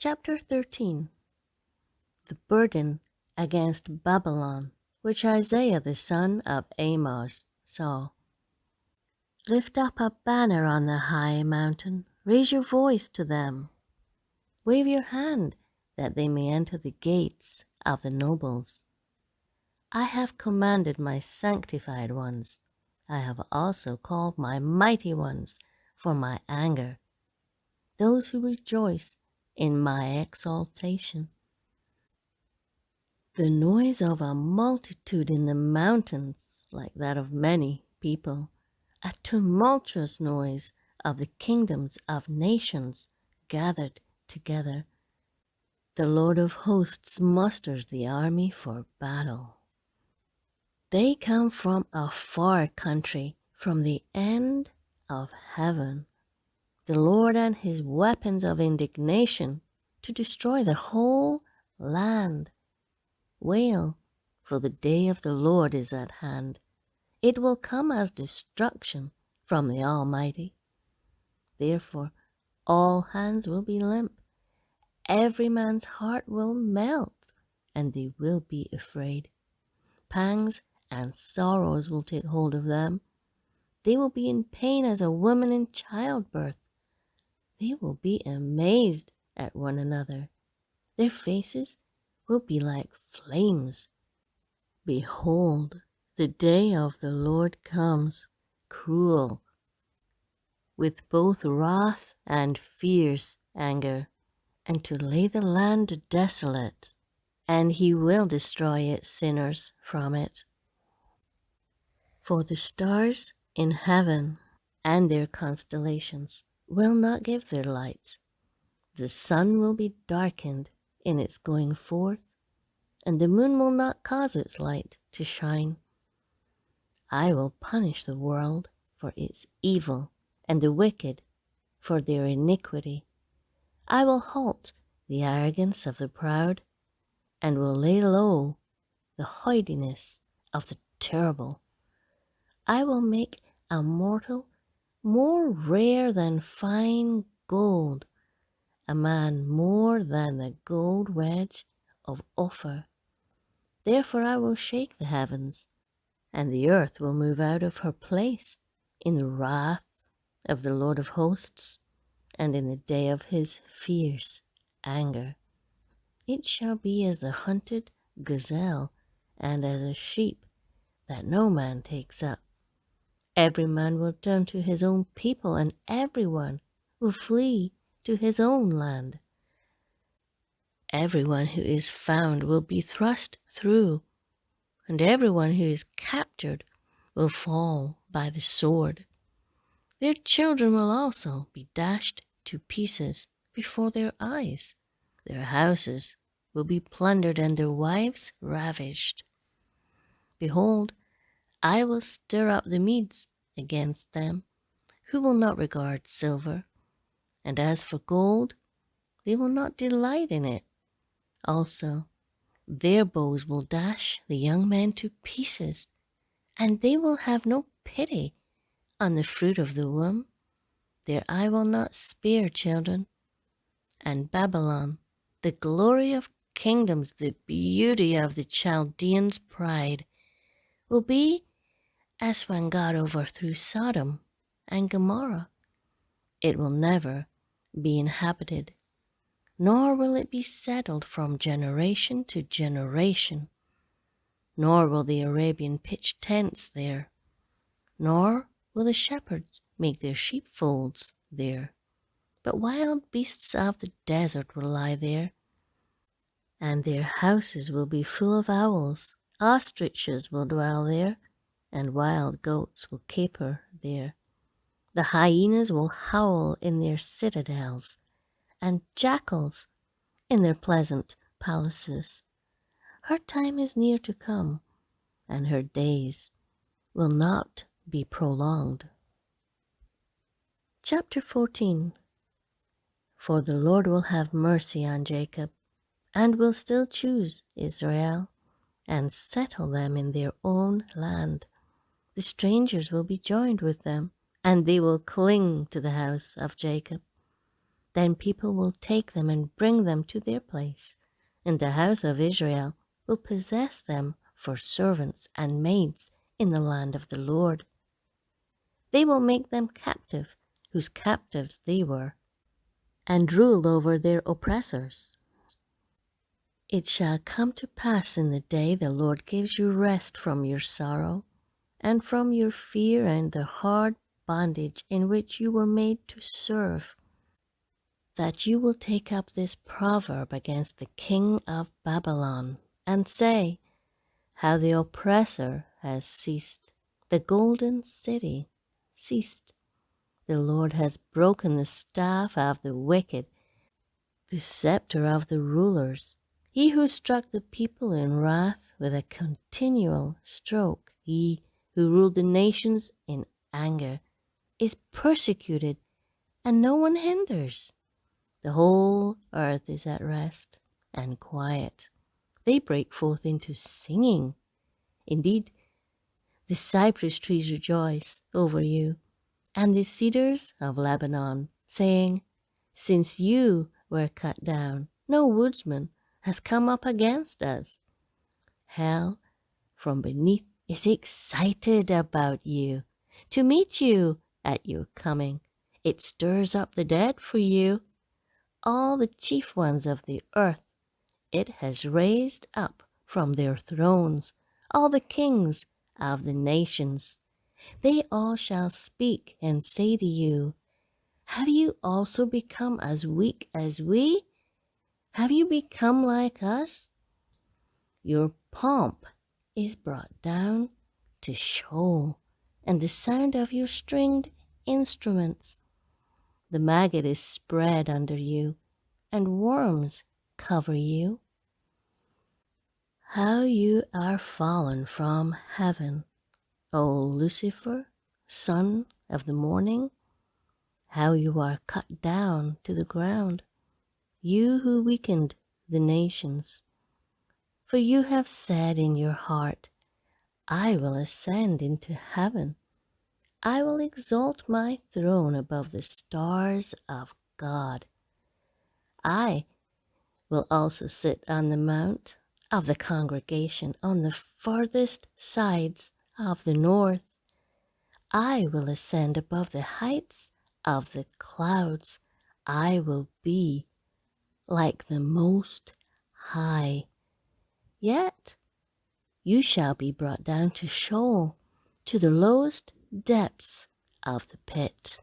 Chapter 13. The burden against Babylon, which Isaiah the son of Amoz saw. Lift up a banner on the high mountain, raise your voice to them. Wave your hand, that they may enter the gates of the nobles. I have commanded my sanctified ones. I have also called my mighty ones for my anger, those who rejoice in my exaltation. The noise of a multitude in the mountains, like that of many people, a tumultuous noise of the kingdoms of nations gathered together. The Lord of hosts musters the army for battle. They come from a far country, from the end of heaven. The Lord and his weapons of indignation to destroy the whole land. Wail, for the day of the Lord is at hand. It will come as destruction from the Almighty. Therefore, all hands will be limp. Every man's heart will melt, and they will be afraid. Pangs and sorrows will take hold of them. They will be in pain as a woman in childbirth. They will be amazed at one another. Their faces will be like flames. Behold, the day of the Lord comes, cruel, with both wrath and fierce anger, and to lay the land desolate, and he will destroy its sinners from it. For the stars in heaven and their constellations will not give their light. The sun will be darkened in its going forth, and the moon will not cause its light to shine. I will punish the world for its evil, and the wicked for their iniquity. I will halt the arrogance of the proud, and will lay low the haughtiness of the terrible. I will make a mortal more rare than fine gold, a man more than the gold wedge of Ophir. Therefore I will shake the heavens, and the earth will move out of her place in the wrath of the Lord of hosts, and in the day of his fierce anger. It shall be as the hunted gazelle, and as a sheep that no man takes up. Every man will turn to his own people, and everyone will flee to his own land. Everyone who is found will be thrust through, and everyone who is captured will fall by the sword. Their children will also be dashed to pieces before their eyes. Their houses will be plundered and their wives ravished. Behold, I will stir up the Medes against them, who will not regard silver, and as for gold, they will not delight in it. Also, their bows will dash the young men to pieces, and they will have no pity on the fruit of the womb. Their eye will not spare children. And Babylon, the glory of kingdoms, the beauty of the Chaldeans' pride, will be as when God overthrew Sodom and Gomorrah. It will never be inhabited, nor will it be settled from generation to generation. Nor will the Arabian pitch tents there, nor will the shepherds make their sheepfolds there. But wild beasts of the desert will lie there, and their houses will be full of owls. Ostriches will dwell there, and wild goats will caper there. The hyenas will howl in their citadels, and jackals in their pleasant palaces. Her time is near to come, and her days will not be prolonged. Chapter 14. For the Lord will have mercy on Jacob, and will still choose Israel, and settle them in their own land. The strangers will be joined with them, and they will cling to the house of Jacob. Then people will take them and bring them to their place, and the house of Israel will possess them for servants and maids in the land of the Lord. They will make them captive, whose captives they were, and rule over their oppressors. It shall come to pass in the day the Lord gives you rest from your sorrow, and from your fear and the hard bondage in which you were made to serve, that you will take up this proverb against the king of Babylon, and say, how the oppressor has ceased, the golden city ceased. The Lord has broken the staff of the wicked, the scepter of the rulers. He who struck the people in wrath with a continual stroke, he who ruled the nations in anger, is persecuted, and no one hinders. The whole earth is at rest and quiet. They break forth into singing. Indeed, the cypress trees rejoice over you, and the cedars of Lebanon, saying, since you were cut down, no woodsman has come up against us. Hell from beneath is excited about you, to meet you at your coming. It stirs up the dead for you. All the chief ones of the earth it has raised up from their thrones, all the kings of the nations. They all shall speak and say to you, have you also become as weak as we? Have you become like us? Your pomp is brought down to Sheol, and the sound of your stringed instruments. The maggot is spread under you, and worms cover you. How you are fallen from heaven, O Lucifer, son of the morning! How you are cut down to the ground, you who weakened the nations! For you have said in your heart, I will ascend into heaven. I will exalt my throne above the stars of God. I will also sit on the mount of the congregation on the farthest sides of the north. I will ascend above the heights of the clouds. I will be like the Most High. Yet you shall be brought down to Sheol, to the lowest depths of the pit.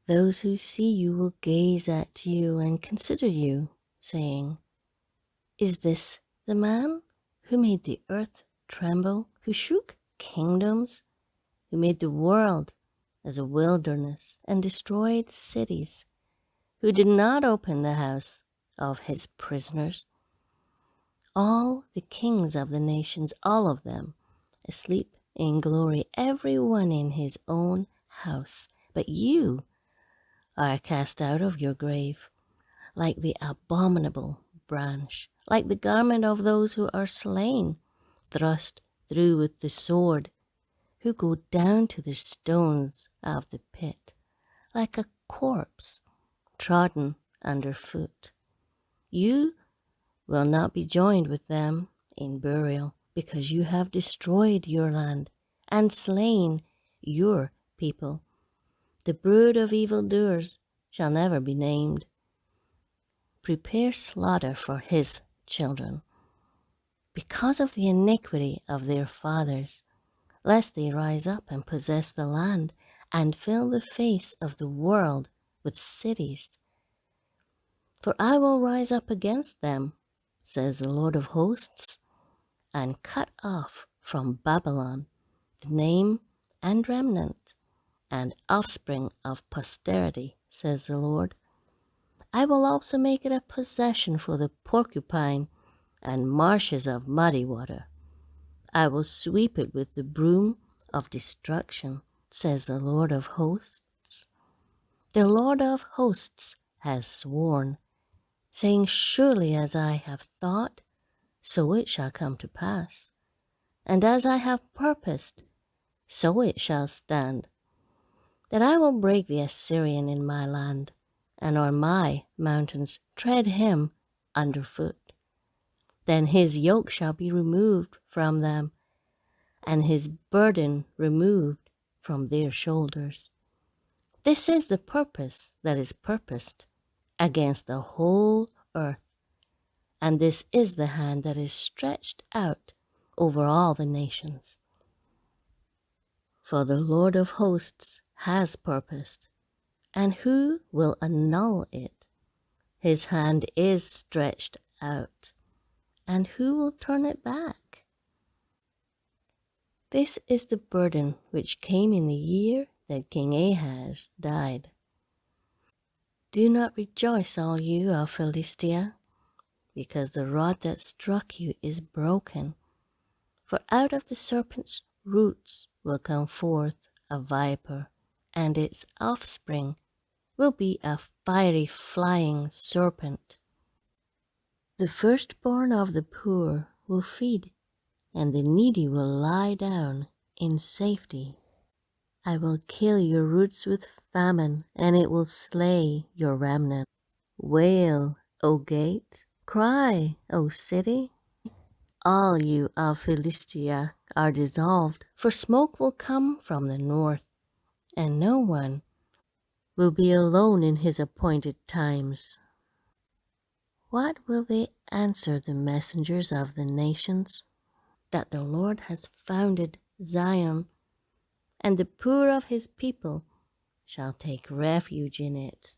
Those who see you will gaze at you and consider you, saying, is this the man who made the earth tremble, who shook kingdoms, who made the world as a wilderness and destroyed cities, who did not open the house of his prisoners? All the kings of the nations, all of them, asleep in glory, every one in his own house. But you are cast out of your grave like the abominable branch, like the garment of those who are slain, thrust through with the sword, who go down to the stones of the pit, like a corpse trodden underfoot. You will not be joined with them in burial, because you have destroyed your land and slain your people. The brood of evildoers shall never be named. Prepare slaughter for his children, because of the iniquity of their fathers, lest they rise up and possess the land and fill the face of the world with cities. For I will rise up against them, says the Lord of hosts, and cut off from Babylon the name and remnant and offspring of posterity, says the Lord. I will also make it a possession for the porcupine and marshes of muddy water. I will sweep it with the broom of destruction, says the Lord of hosts. The Lord of hosts has sworn, saying, surely as I have thought, so it shall come to pass, and as I have purposed, so it shall stand, that I will break the Assyrian in my land, and on my mountains tread him underfoot. Then his yoke shall be removed from them, and his burden removed from their shoulders. This is the purpose that is purposed against the whole earth, and this is the hand that is stretched out over all the nations. For the Lord of hosts has purposed, and who will annul it? His hand is stretched out, and who will turn it back? This is the burden which came in the year that King Ahaz died. Do not rejoice, all you of Philistia, because the rod that struck you is broken. For out of the serpent's roots will come forth a viper, and its offspring will be a fiery flying serpent. The firstborn of the poor will feed, and the needy will lie down in safety. I will kill your roots with famine, and it will slay your remnant. Wail, O gate, cry, O city. All you of Philistia are dissolved, for smoke will come from the north, and no one will be alone in his appointed times. What will they answer the messengers of the nations? That the Lord has founded Zion, and the poor of his people shall take refuge in it.